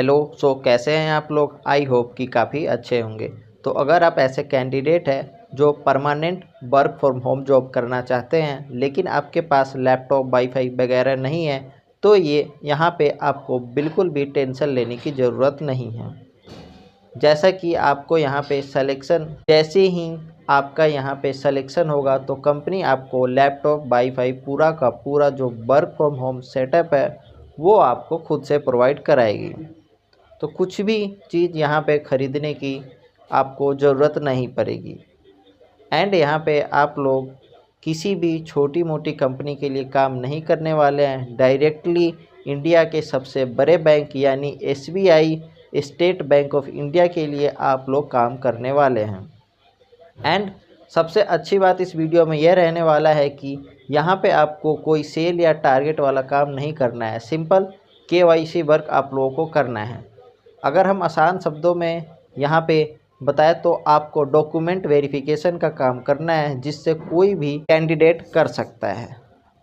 Hello. कैसे हैं आप लोग? आई होप कि काफ़ी अच्छे होंगे। तो अगर आप ऐसे कैंडिडेट हैं जो permanent work from home job करना चाहते हैं लेकिन आपके पास लैपटॉप वाईफाई वगैरह नहीं है, तो यहाँ पे आपको बिल्कुल भी टेंशन लेने की ज़रूरत नहीं है। जैसा कि आपको यहाँ पे जैसे ही आपका यहाँ पे सिलेक्शन होगा तो कंपनी आपको लैपटॉप वाईफाई पूरा का पूरा जो वर्क फ्रॉम होम सेटअप है वो आपको खुद से प्रोवाइड कराएगी। तो कुछ भी चीज़ यहाँ पे ख़रीदने की आपको ज़रूरत नहीं पड़ेगी। एंड यहाँ पे आप लोग किसी भी छोटी मोटी कंपनी के लिए काम नहीं करने वाले हैं, डायरेक्टली इंडिया के सबसे बड़े बैंक यानी SBI state bank of India के लिए आप लोग काम करने वाले हैं। एंड सबसे अच्छी बात इस वीडियो में यह रहने वाला है कि यहाँ पे आपको कोई सेल या टारगेट वाला काम नहीं करना है, सिंपल KYC वर्क आप लोगों को करना है। अगर हम आसान शब्दों में यहाँ पे बताएं तो आपको डॉक्यूमेंट वेरिफिकेशन का काम करना है, जिससे कोई भी कैंडिडेट कर सकता है।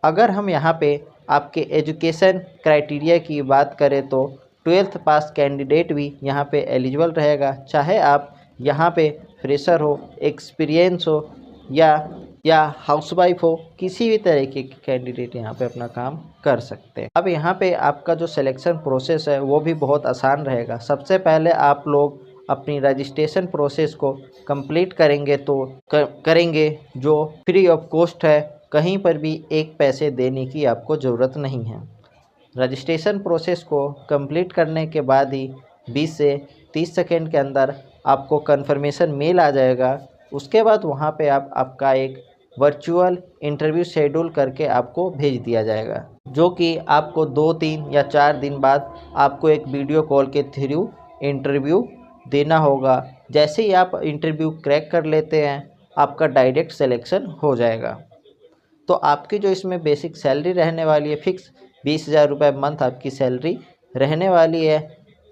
अगर हम यहाँ पे आपके एजुकेशन क्राइटेरिया की बात करें तो 12th पास कैंडिडेट भी यहाँ पे एलिजिबल रहेगा, चाहे आप यहाँ पे फ्रेशर हो, एक्सपीरियंस हो या हाउसवाइफ हो, किसी भी तरीके के कैंडिडेट यहाँ पे अपना काम कर सकते हैं। अब यहाँ पे आपका जो सिलेक्शन प्रोसेस है वो भी बहुत आसान रहेगा। सबसे पहले आप लोग अपनी रजिस्ट्रेशन प्रोसेस को कंप्लीट करेंगे करेंगे जो फ्री ऑफ कॉस्ट है, कहीं पर भी एक पैसे देने की आपको ज़रूरत नहीं है। रजिस्ट्रेशन प्रोसेस को कंप्लीट करने के बाद ही 20 से 30 सेकेंड के अंदर आपको कंफर्मेशन मेल आ जाएगा। उसके बाद वहाँ पे आपका एक वर्चुअल इंटरव्यू शेड्यूल करके आपको भेज दिया जाएगा, जो कि आपको 2-3 या 4 दिन बाद आपको एक वीडियो कॉल के थ्रू इंटरव्यू देना होगा। जैसे ही आप इंटरव्यू क्रैक कर लेते हैं आपका डायरेक्ट सिलेक्शन हो जाएगा। तो आपकी जो इसमें बेसिक सैलरी रहने वाली है फिक्स 20,000 रुपये मंथ आपकी सैलरी रहने वाली है।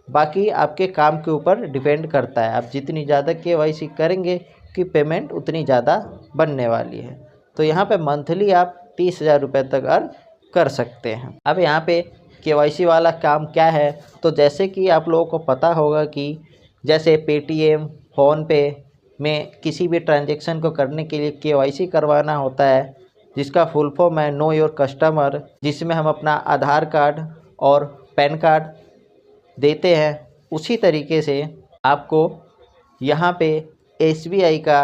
बाकी आपके काम के ऊपर डिपेंड करता है, आप जितनी ज़्यादा KYC करेंगे कि पेमेंट उतनी ज़्यादा बनने वाली है। तो यहाँ पे मंथली आप 30,000 रुपये तक अर्न कर सकते हैं। अब यहाँ पे KYC वाला काम क्या है, तो जैसे कि आप लोगों को पता होगा कि जैसे पेटीएम, फ़ोनपे में किसी भी ट्रांजेक्शन को करने के लिए KYC करवाना होता है, जिसका फुल फॉर्म है नो योर कस्टमर, जिसमें हम अपना आधार कार्ड और पैन कार्ड देते हैं। उसी तरीके से आपको यहाँ पे SBI का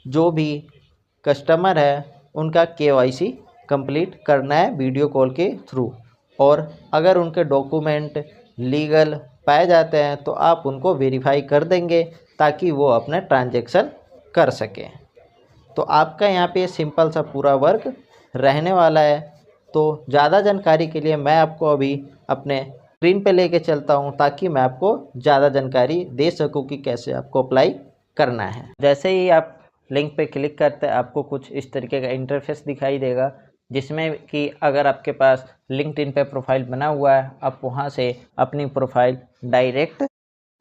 जो भी कस्टमर है उनका KYC कंप्लीट करना है वीडियो कॉल के थ्रू, और अगर उनके डॉक्यूमेंट लीगल पाए जाते हैं तो आप उनको वेरीफाई कर देंगे ताकि वो अपना ट्रांजैक्शन कर सकें। तो आपका यहाँ पे सिंपल सा पूरा वर्क रहने वाला है। तो ज़्यादा जानकारी के लिए मैं आपको अभी अपने स्क्रीन पे लेके चलता हूँ ताकि मैं आपको ज़्यादा जानकारी दे सकूँ कि कैसे आपको अप्लाई करना है। जैसे ही आप लिंक पे क्लिक करते हैं आपको कुछ इस तरीके का इंटरफेस दिखाई देगा, जिसमें कि अगर आपके पास लिंक्डइन पे प्रोफाइल बना हुआ है आप वहाँ से अपनी प्रोफाइल डायरेक्ट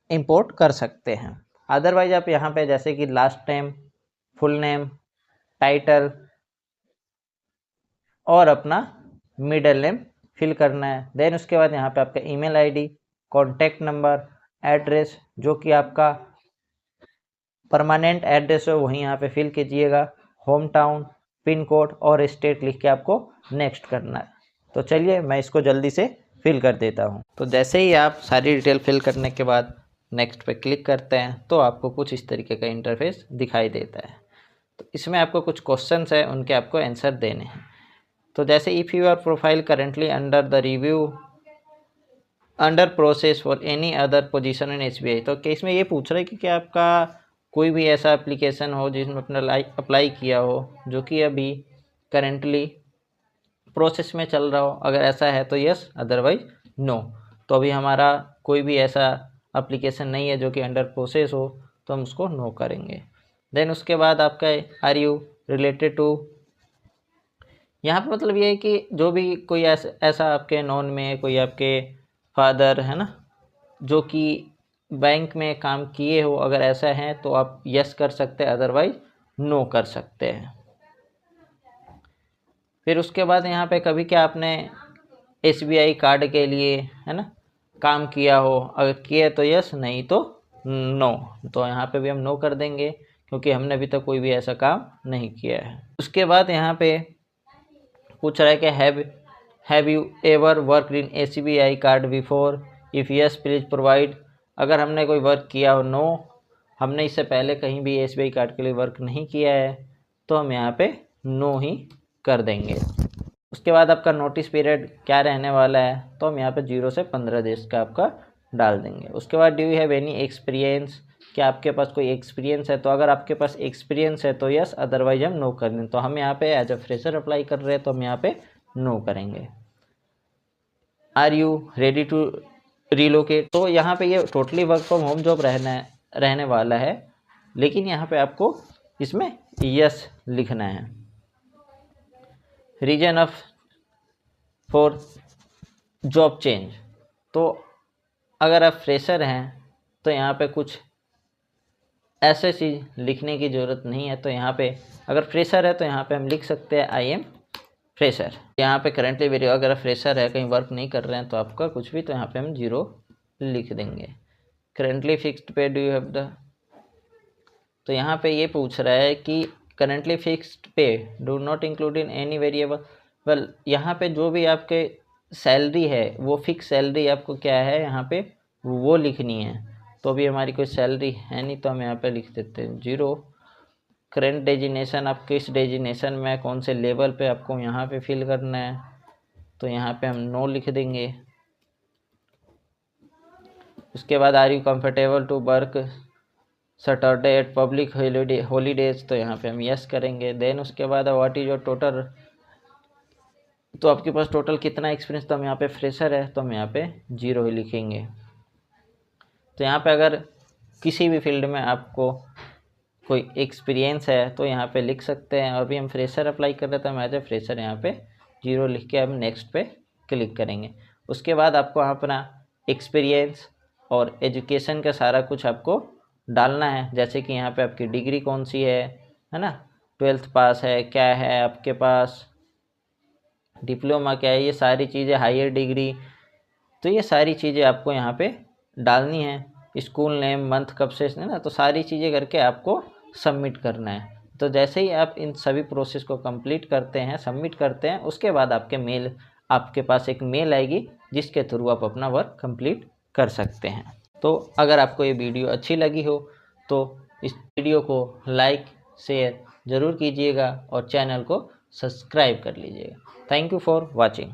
इंपोर्ट कर सकते हैं। अदरवाइज आप यहाँ पे जैसे कि last name, full name, title और अपना मिडिल नेम फिल करना है। देन उसके बाद यहाँ पे आपका email ID, contact number, address जो कि आपका परमानेंट एड्रेस है वहीं यहाँ पे फिल कीजिएगा, होम टाउन, पिन कोड और स्टेट लिख के आपको नेक्स्ट करना है। तो चलिए मैं इसको जल्दी से फिल कर देता हूँ। तो जैसे ही आप सारी डिटेल फिल करने के बाद नेक्स्ट पे क्लिक करते हैं तो आपको कुछ इस तरीके का इंटरफेस दिखाई देता है। तो इसमें आपको कुछ क्वेश्चंस है, उनके आपको आंसर देने हैं। तो जैसे if you're profile currently under the review under process for any other position in SBI, तो केस में ये पूछ रहा है कि क्या आपका कोई भी ऐसा एप्लीकेशन हो जिसमें अपना अप्लाई किया हो जो कि अभी करेंटली प्रोसेस में चल रहा हो। अगर ऐसा है तो यस, अदरवाइज नो। तो अभी हमारा कोई भी ऐसा एप्लीकेशन नहीं है जो कि अंडर प्रोसेस हो, तो हम उसको नो करेंगे। देन उसके बाद आपका आर यू रिलेटेड टू, यहाँ पे मतलब ये है कि जो भी कोई ऐसा आपके नॉन में कोई आपके फादर है ना जो कि बैंक में काम किए हो, अगर ऐसा है तो आप यस कर सकते हैं, अदरवाइज नो कर सकते हैं। फिर उसके बाद यहाँ पे कभी क्या आपने SBI कार्ड के लिए है ना काम किया हो, अगर किया तो यस, नहीं तो नो। तो यहाँ पे भी हम नो कर देंगे क्योंकि हमने अभी तक कोई भी ऐसा काम नहीं किया है। उसके बाद यहाँ पे पूछ रहा है कि have you ever work in SBI card before, if yes please provide. अगर हमने कोई वर्क किया हो, नो, हमने इससे पहले कहीं भी SBI कार्ड के लिए वर्क नहीं किया है, तो हम यहाँ पे नो ही कर देंगे। उसके बाद आपका नोटिस पीरियड क्या रहने वाला है, तो हम यहाँ पे 0 से 15 डेज का आपका डाल देंगे। उसके बाद do you have any experience, क्या आपके पास कोई एक्सपीरियंस है, तो अगर आपके पास एक्सपीरियंस है तो यस, अदरवाइज हम नो कर दें। तो हम यहाँ पे एज अ फ्रेशर अप्लाई कर रहे हैं तो हम यहाँ पे नो करेंगे। Are you ready to relocate, तो यहाँ पे ये totally work from home job रहने वाला है, लेकिन यहाँ पे आपको इसमें यस लिखना है। Reason of for job change, तो अगर आप फ्रेशर हैं तो यहाँ पे कुछ ऐसे चीज़ लिखने की ज़रूरत नहीं है। तो यहाँ पे अगर फ्रेशर है तो यहाँ पे हम लिख सकते हैं आई एम फ्रेशर। यहाँ पे करेंटली वेरी, अगर आप फ्रेशर है, कहीं वर्क नहीं कर रहे हैं तो आपका कुछ भी, तो यहाँ पे हम 0 लिख देंगे। करेंटली फिक्स्ड पे डू यू हैव द, तो यहाँ पे ये पूछ रहा है कि करेंटली फिक्स्ड पे do not include in any variable. Well, यहाँ पे जो भी आपके सैलरी है वो फिक्स सैलरी आपको क्या है यहाँ पे वो लिखनी है। तो अभी हमारी कोई सैलरी है नहीं, तो हम यहाँ पे लिख देते हैं 0। करेंट डेजिनेशन, आप किस डेजिनेशन में, कौन से लेवल पे आपको यहाँ पे फिल करना है, तो यहाँ पे हम नो लिख देंगे। उसके बाद are you comfortable to work Saturday at public holidays, तो यहाँ पे हम यस करेंगे। देन उसके बाद व्हाट इज योर टोटल, तो आपके पास टोटल कितना एक्सपीरियंस, तो हम यहाँ पे फ्रेशर है तो हम यहाँ पे 0 ही लिखेंगे। तो यहाँ पे अगर किसी भी फील्ड में आपको कोई एक्सपीरियंस है तो यहाँ पे लिख सकते हैं। अभी हम फ्रेशर अप्लाई कर रहे थे, हम एज ए फ्रेशर यहाँ पे 0 लिख के हम नेक्स्ट पे क्लिक करेंगे। उसके बाद आपको अपना एक्सपीरियंस और एजुकेशन का सारा कुछ आपको डालना है, जैसे कि यहाँ पे आपकी डिग्री कौन सी है ना, 12th पास है, क्या है आपके पास, डिप्लोमा क्या है, ये सारी चीज़ें, हायर डिग्री, तो ये सारी चीज़ें आपको यहाँ पे डालनी है। स्कूल नेम, मंथ कब से है ना, तो सारी चीज़ें करके आपको सबमिट करना है। तो जैसे ही आप इन सभी प्रोसेस को कंप्लीट करते हैं, सबमिट करते हैं, उसके बाद आपके पास एक मेल आएगी जिसके थ्रू आप अपना वर्क कंप्लीट कर सकते हैं। तो अगर आपको ये वीडियो अच्छी लगी हो तो इस वीडियो को लाइक शेयर ज़रूर कीजिएगा और चैनल को सब्सक्राइब कर लीजिएगा। Thank you for watching.